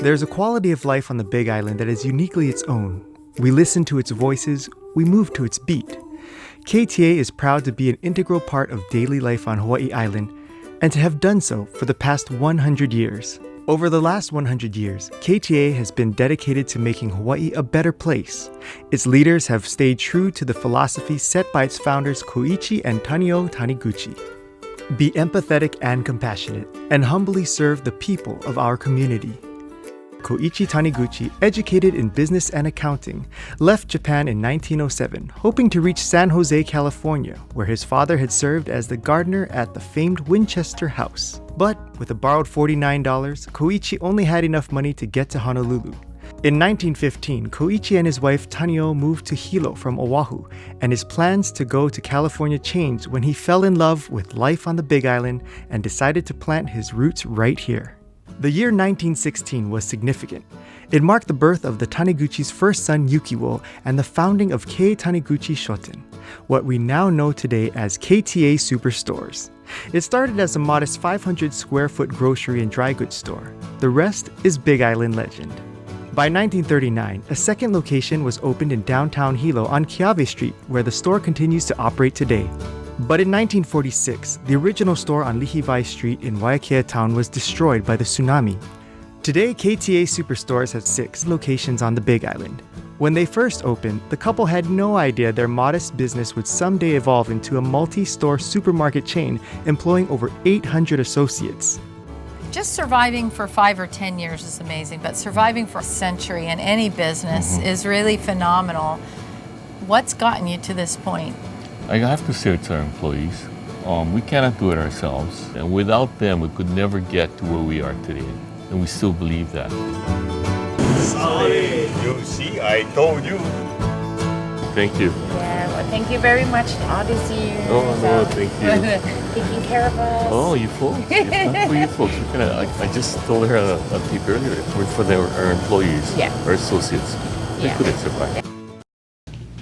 There's a quality of life on the Big Island that is uniquely its own. We listen to its voices, we move to its beat. KTA is proud to be an integral part of daily life on Hawaii Island and to have done so for the past 100 years. Over the last 100 years, KTA has been dedicated to making Hawaii a better place. Its leaders have stayed true to the philosophy set by its founders Koichi and Tanio Taniguchi. Be empathetic and compassionate, and humbly serve the people of our community. Koichi Taniguchi, educated in business and accounting, left Japan in 1907, hoping to reach San Jose, California, where his father had served as the gardener at the famed Winchester House. But with a borrowed $49, Koichi only had enough money to get to Honolulu. In 1915, Koichi and his wife Tanio moved to Hilo from Oahu, and his plans to go to California changed when he fell in love with life on the Big Island and decided to plant his roots right here. The year 1916 was significant. It marked the birth of the Taniguchi's first son Yukiwo and the founding of Kei Taniguchi Shoten, what we now know today as KTA Superstores. It started as a modest 500 square foot grocery and dry goods store. The rest is Big Island legend. By 1939, a second location was opened in downtown Hilo on Keawe Street, where the store continues to operate today. But in 1946, the original store on Lihivai Street in Waiakea Town was destroyed by the tsunami. Today, KTA Superstores has 6 locations on the Big Island. When they first opened, the couple had no idea their modest business would someday evolve into a multi-store supermarket chain employing over 800 associates. Just surviving for 5 or 10 years is amazing, but surviving for a century in any business is really phenomenal. What's gotten you to this point? I have to say it's our employees. We cannot do it ourselves, and without them, we could never get to where we are today, and we still believe that. Sorry, you see, I told you. Thank you. Yeah, well, thank you very much all these years. Oh, no, thank you. Taking care of us. Oh, you folks. If not for you folks, I just told her on tape earlier, if it were for our employees, our associates, they couldn't survive.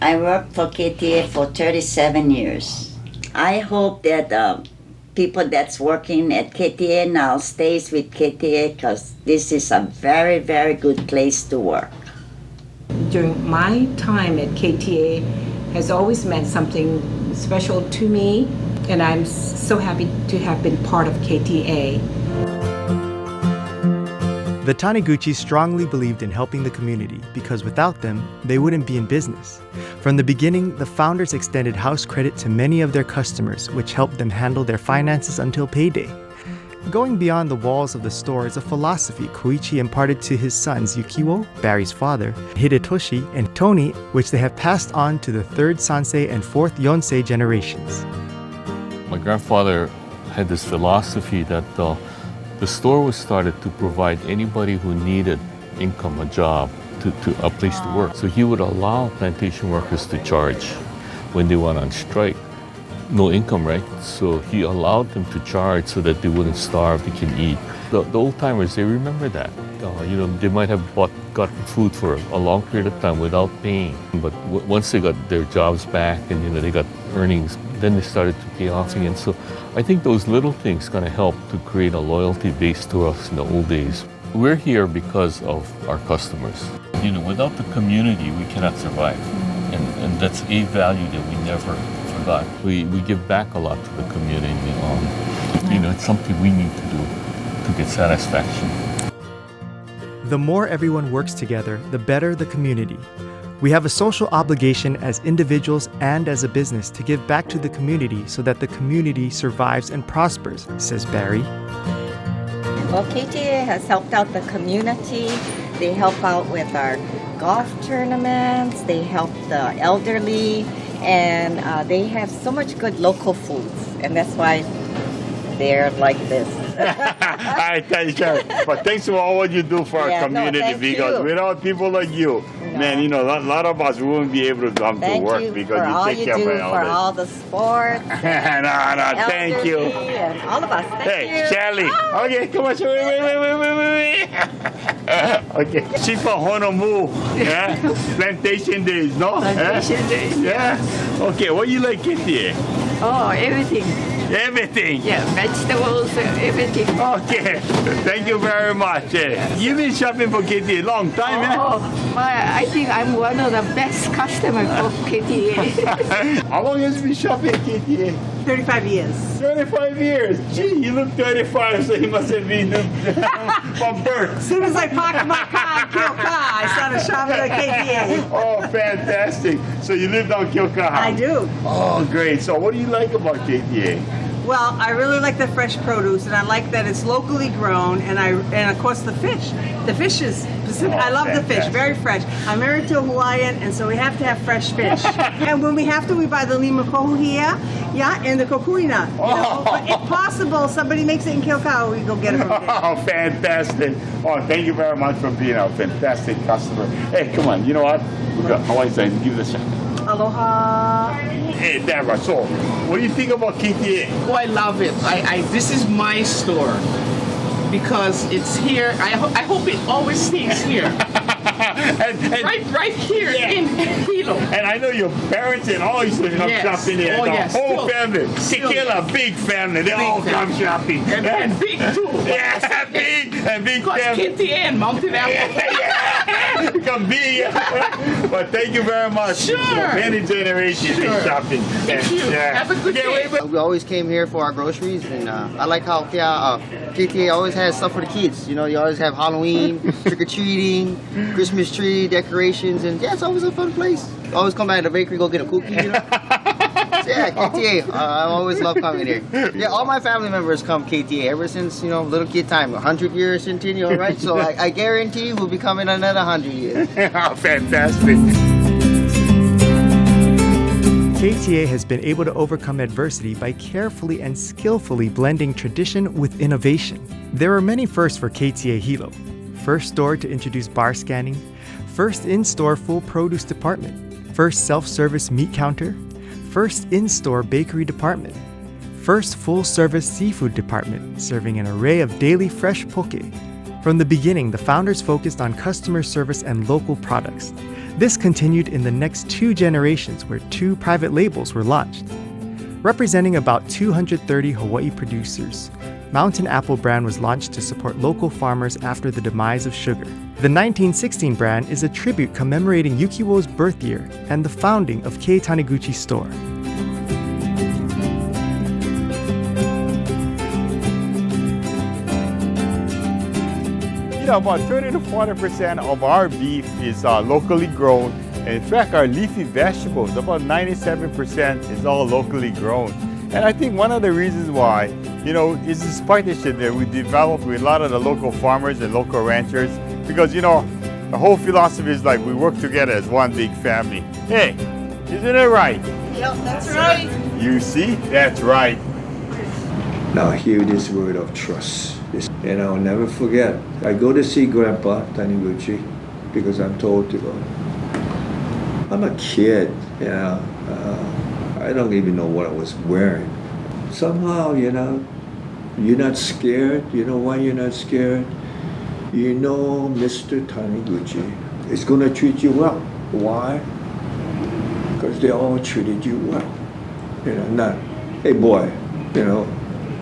I worked for KTA for 37 years. I hope that people that's working at KTA now stays with KTA because this is a very, very good place to work. During my time at KTA has always meant something special to me, and I'm so happy to have been part of KTA. The Taniguchis strongly believed in helping the community because without them, they wouldn't be in business. From the beginning, the founders extended house credit to many of their customers, which helped them handle their finances until payday. Going beyond the walls of the store is a philosophy Koichi imparted to his sons Yukiwo, Barry's father, Hidetoshi, and Tony, which they have passed on to the 3rd Sansei and 4th Yonsei generations. My grandfather had this philosophy that the store was started to provide anybody who needed income, a job, to a place to work. So he would allow plantation workers to charge when they went on strike. No income, right? So he allowed them to charge so that they wouldn't starve, they can eat. The old timers, they remember that. They might have gotten food for a long period of time without paying. But once they got their jobs back and they got earnings, then they started to pay off again. So I think those little things kind of help to create a loyalty base to us in the old days. We're here because of our customers. Without the community, we cannot survive. And that's a value that we never forgot. We give back a lot to the community. It's something we need to do to get satisfaction. The more everyone works together, the better the community. We have a social obligation as individuals and as a business to give back to the community so that the community survives and prospers, says Barry. Well, KTA has helped out the community. They help out with our golf tournaments. They help the elderly. And they have so much good local foods. And that's why they're like this. I tell you, but thanks for all what you do for our community because without people like you, man, a lot of us wouldn't be able to come to work because you take care of all for all the sports. Thank you. And all of us. Thank you. Charlie. Okay, come on. Wait. Okay. She's from Honolulu. Yeah. Plantation days, no? Plantation days. Yeah. Okay. What you like KTA? Oh, everything. Everything. Yeah, vegetables, everything. Okay. Thank you very much. You've been shopping for KTA a long time, Oh, I think I'm one of the best customers of KTA. How long has you been shopping at KTA? 35 years. 35 years. Gee, you look 35, so you must have been from birth. As soon as I parked my car in Kilka, I started shopping at KTA. Oh, fantastic. So you live down Kilkaha? I do. Oh, great. So what do you like about KTA? Well, I really like the fresh produce, and I like that it's locally grown, and of course the fish. The fish is Pacific. I love the fish, very fresh. I'm married to a Hawaiian, and so we have to have fresh fish. And when we have to, we buy the limakohu here, and the kokuina. You know? But if possible, somebody makes it in Kilka, we go get it from there. Oh, fantastic. Oh, thank you very much for being a fantastic customer. Hey, come on. You know what? We've got Hawaii sign. Give it a shot. Aloha. Hey, Deborah, so what do you think about KTA? Oh, I love it. This is my store because it's here. I hope it always stays here. right here in Hilo. And I know your parents and all used to come shopping there. Oh, the yes. whole family. Tequila, big family. They all come shopping. And big too. Yeah, big and big Because family. KTA and Mountain Apple. Yeah, become big. But thank you very much. Sure. Many generations in shopping. Thank you. Have a good day. We always came here for our groceries, and I like how KTA always has stuff for the kids. You know, you always have Halloween, trick-or-treating, Christmas tree decorations, and yeah, it's always a fun place. Always come by the bakery, go get a cookie, you know. So yeah, KTA, I always love coming here. Yeah, all my family members come KTA ever since, you know, little kid time, 100 years Centennial, right? So I guarantee we'll be coming another 100 years. Oh, fantastic. KTA has been able to overcome adversity by carefully and skillfully blending tradition with innovation. There are many firsts for KTA Hilo. First store to introduce bar scanning, first in-store full produce department, first self-service meat counter, first in-store bakery department, first full-service seafood department serving an array of daily fresh poke. From the beginning, the founders focused on customer service and local products. This continued in the next 2 generations where 2 private labels were launched. Representing about 230 Hawaii producers, Mountain Apple brand was launched to support local farmers after the demise of sugar. The 1916 brand is a tribute commemorating Yukiwo's birth year and the founding of Kei Taniguchi store. You know, about 30 to 40% of our beef is locally grown. And in fact, our leafy vegetables, about 97% is all locally grown. And I think one of the reasons why, you know, is this partnership that we developed with a lot of the local farmers and local ranchers. Because, you know, the whole philosophy is like we work together as one big family. Hey, isn't it right? Yep, that's right. You see? That's right. Now hear this word of trust. And I'll never forget. I go to see Grandpa Taniguchi because I'm told to go. I'm a kid, you know. I don't even know what I was wearing. Somehow, you know, you're not scared. You know why you're not scared? You know Mr. Taniguchi is going to treat you well. Why? Because they all treated you well. You know, not, hey boy, you know,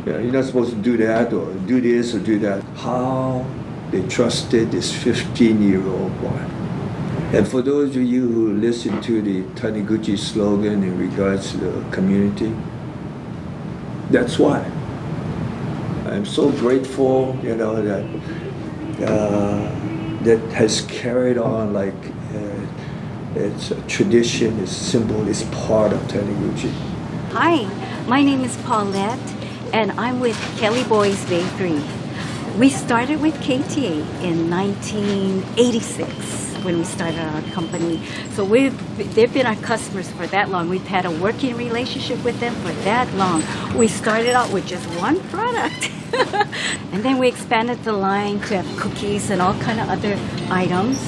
you're not supposed to do that or do this or do that. How they trusted this 15-year-old boy. And for those of you who listen to the Taniguchi slogan in regards to the community, that's why. I'm so grateful, you know, that that has carried on like it's a tradition, it's symbol, it's part of Taniguchi. Hi, my name is Paulette, and I'm with Kelly Boy's Bakery. We started with KTA in 1986 when we started our company. So they've been our customers for that long. We've had a working relationship with them for that long. We started out with just one product. And then we expanded the line to have cookies and all kind of other items.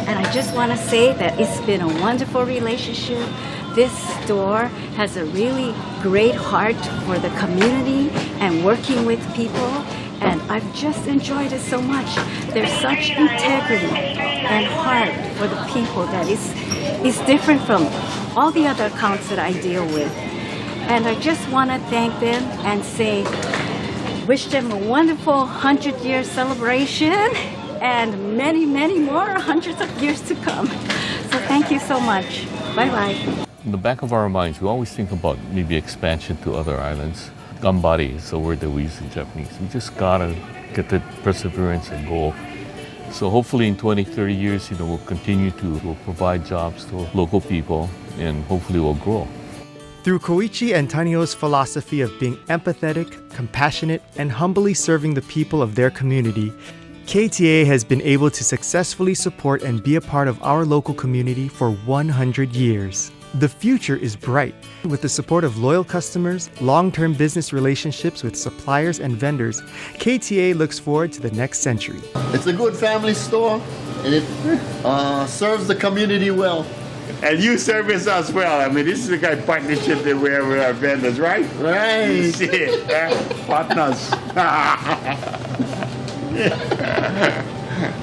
And I just want to say that it's been a wonderful relationship. This store has a really great heart for the community and working with people. And I've just enjoyed it so much. There's such integrity and heart for the people that is different from all the other accounts that I deal with. And I just want to thank them and say, wish them a wonderful 100-year celebration and many, many more hundreds of years to come. So thank you so much. Bye-bye. In the back of our minds, we always think about maybe expansion to other islands. Gambari is the word that we use in Japanese. We just gotta get the perseverance and goal. So hopefully in 20, 30 years, we'll continue we'll provide jobs to local people and hopefully we'll grow. Through Koichi and Tanio's philosophy of being empathetic, compassionate, and humbly serving the people of their community, KTA has been able to successfully support and be a part of our local community for 100 years. The future is bright. With the support of loyal customers, long-term business relationships with suppliers and vendors, KTA looks forward to the next century. It's a good family store, and it serves the community well. And you service us well. I mean, this is the kind of partnership that we have with our vendors, right? Right. Shit, partners.